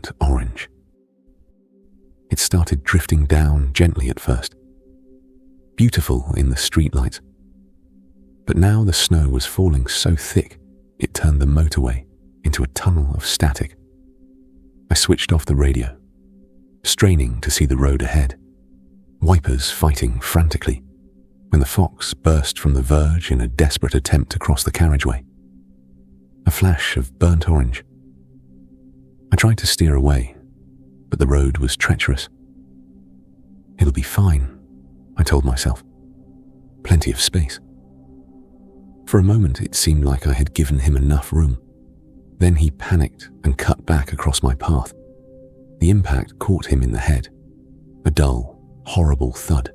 burnt orange. It started drifting down gently at first, beautiful in the streetlights. But now the snow was falling so thick it turned the motorway into a tunnel of static. I switched off the radio, straining to see the road ahead, wipers fighting frantically, when the fox burst from the verge in a desperate attempt to cross the carriageway. A flash of burnt orange. I tried to steer away, but the road was treacherous. It'll be fine, I told myself. Plenty of space. For a moment it seemed like I had given him enough room. Then he panicked and cut back across my path. The impact caught him in the head. A dull, horrible thud.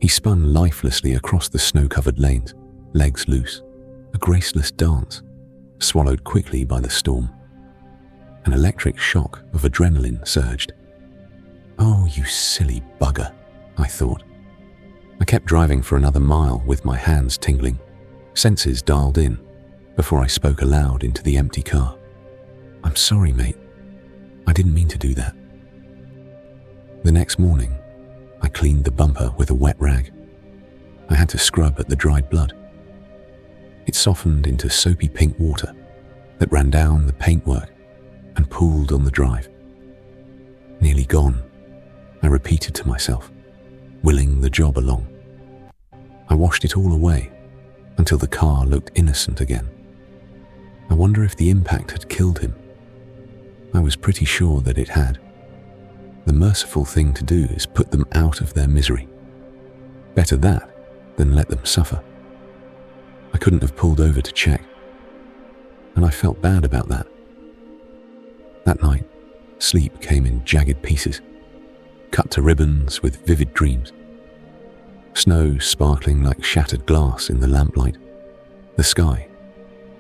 He spun lifelessly across the snow-covered lanes, legs loose, a graceless dance, swallowed quickly by the storm. An electric shock of adrenaline surged. Oh, you silly bugger, I thought. I kept driving for another mile with my hands tingling, senses dialed in, before I spoke aloud into the empty car. I'm sorry, mate. I didn't mean to do that. The next morning, I cleaned the bumper with a wet rag. I had to scrub at the dried blood. It softened into soapy pink water that ran down the paintwork and pooled on the drive. Nearly gone, I repeated to myself, willing the job along. I washed it all away until the car looked innocent again. I wonder if the impact had killed him. I was pretty sure that it had. The merciful thing to do is put them out of their misery. Better that than let them suffer. I couldn't have pulled over to check, and I felt bad about that. That night, sleep came in jagged pieces, cut to ribbons with vivid dreams. Snow sparkling like shattered glass in the lamplight. The sky,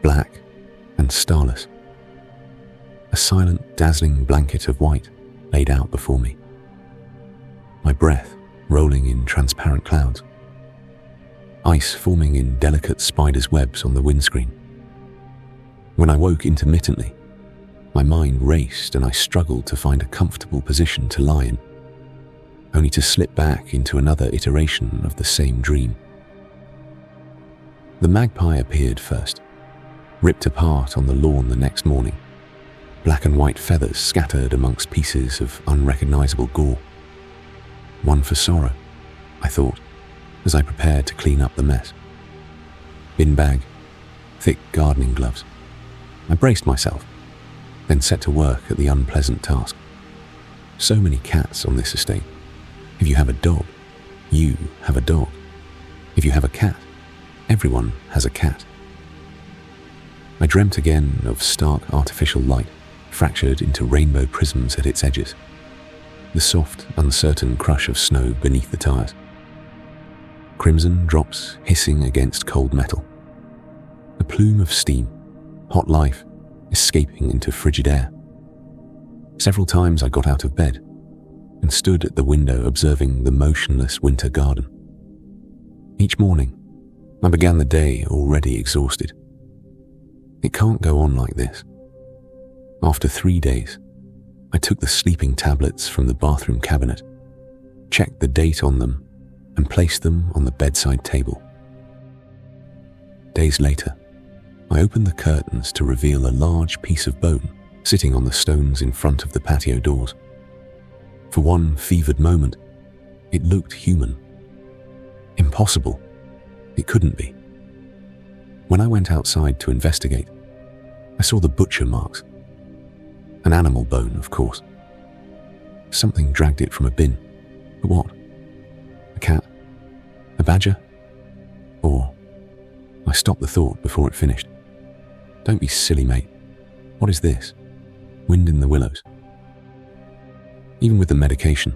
black and starless. A silent, dazzling blanket of white laid out before me. My breath rolling in transparent clouds. Ice forming in delicate spider's webs on the windscreen. When I woke intermittently, my mind raced and I struggled to find a comfortable position to lie in, only to slip back into another iteration of the same dream. The magpie appeared first, ripped apart on the lawn the next morning, black and white feathers scattered amongst pieces of unrecognizable gore. One for sorrow, I thought, as I prepared to clean up the mess. Bin bag, thick gardening gloves. I braced myself, then set to work at the unpleasant task. So many cats on this estate. If you have a dog, you have a dog. If you have a cat, everyone has a cat. I dreamt again of stark artificial light, fractured into rainbow prisms at its edges. The soft, uncertain crush of snow beneath the tires. Crimson drops hissing against cold metal. A plume of steam, hot life, escaping into frigid air. Several times I got out of bed and stood at the window observing the motionless winter garden. Each morning, I began the day already exhausted. It can't go on like this. After 3 days, I took the sleeping tablets from the bathroom cabinet, checked the date on them, and placed them on the bedside table. Days later, I opened the curtains to reveal a large piece of bone sitting on the stones in front of the patio doors. For one fevered moment, it looked human. Impossible. It couldn't be. When I went outside to investigate, I saw the butcher marks. An animal bone, of course. Something dragged it from a bin. But what? A cat? A badger? Or... I stopped the thought before it finished. Don't be silly, mate. What is this? Wind in the willows. Even with the medication,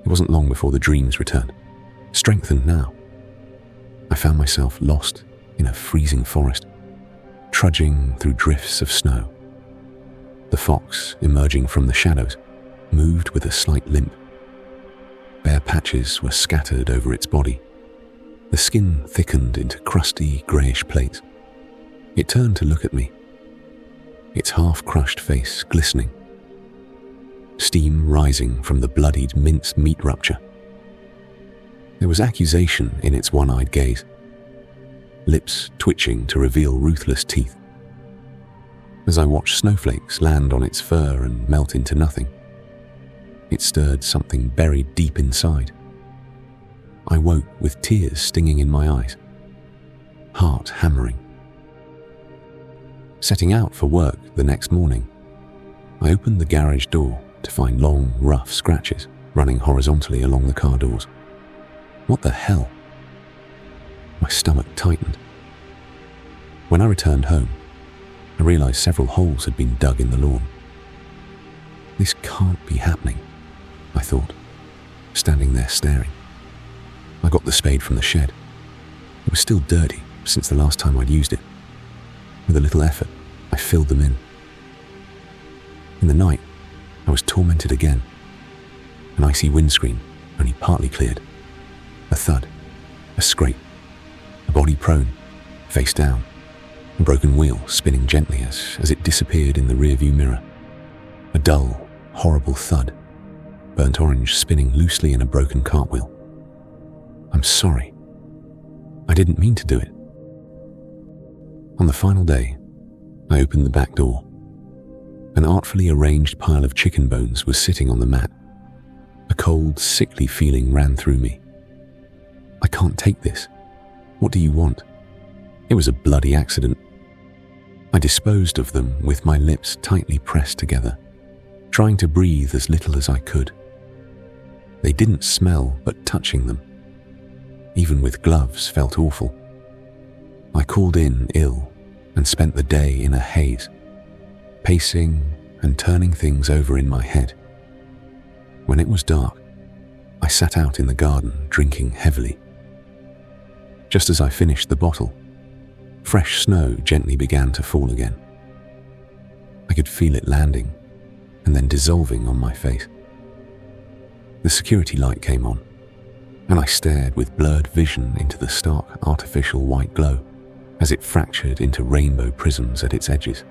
it wasn't long before the dreams returned, strengthened now. I found myself lost in a freezing forest, trudging through drifts of snow. The fox, emerging from the shadows, moved with a slight limp. Bare patches were scattered over its body. The skin thickened into crusty, greyish plates. It turned to look at me, its half-crushed face glistening. steam rising from the bloodied minced meat rupture. There was accusation in its one-eyed gaze, lips twitching to reveal ruthless teeth. As I watched snowflakes land on its fur and melt into nothing, it stirred something buried deep inside. I woke with tears stinging in my eyes, heart hammering. Setting out for work the next morning, I opened the garage door to find long, rough scratches running horizontally along the car doors. What the hell? My stomach tightened. When I returned home, I realized several holes had been dug in the lawn. This can't be happening, I thought, standing there staring. I got the spade from the shed. It was still dirty since the last time I'd used it. With a little effort, I filled them in. In the night, I was tormented again. An icy windscreen, only partly cleared. A thud, a scrape, a body prone, face down, a broken wheel spinning gently as it disappeared in the rearview mirror. A dull, horrible thud, burnt orange spinning loosely in a broken cartwheel. I'm sorry. I didn't mean to do it. On the final day, I opened the back door. An artfully arranged pile of chicken bones was sitting on the mat. A cold, sickly feeling ran through me. I can't take this. What do you want? It was a bloody accident. I disposed of them with my lips tightly pressed together, trying to breathe as little as I could. They didn't smell, but touching them, even with gloves, felt awful. I called in ill and spent the day in a haze, pacing and turning things over in my head. When it was dark, I sat out in the garden drinking heavily. Just as I finished the bottle, fresh snow gently began to fall again. I could feel it landing and then dissolving on my face. The security light came on, and I stared with blurred vision into the stark artificial white glow as it fractured into rainbow prisms at its edges.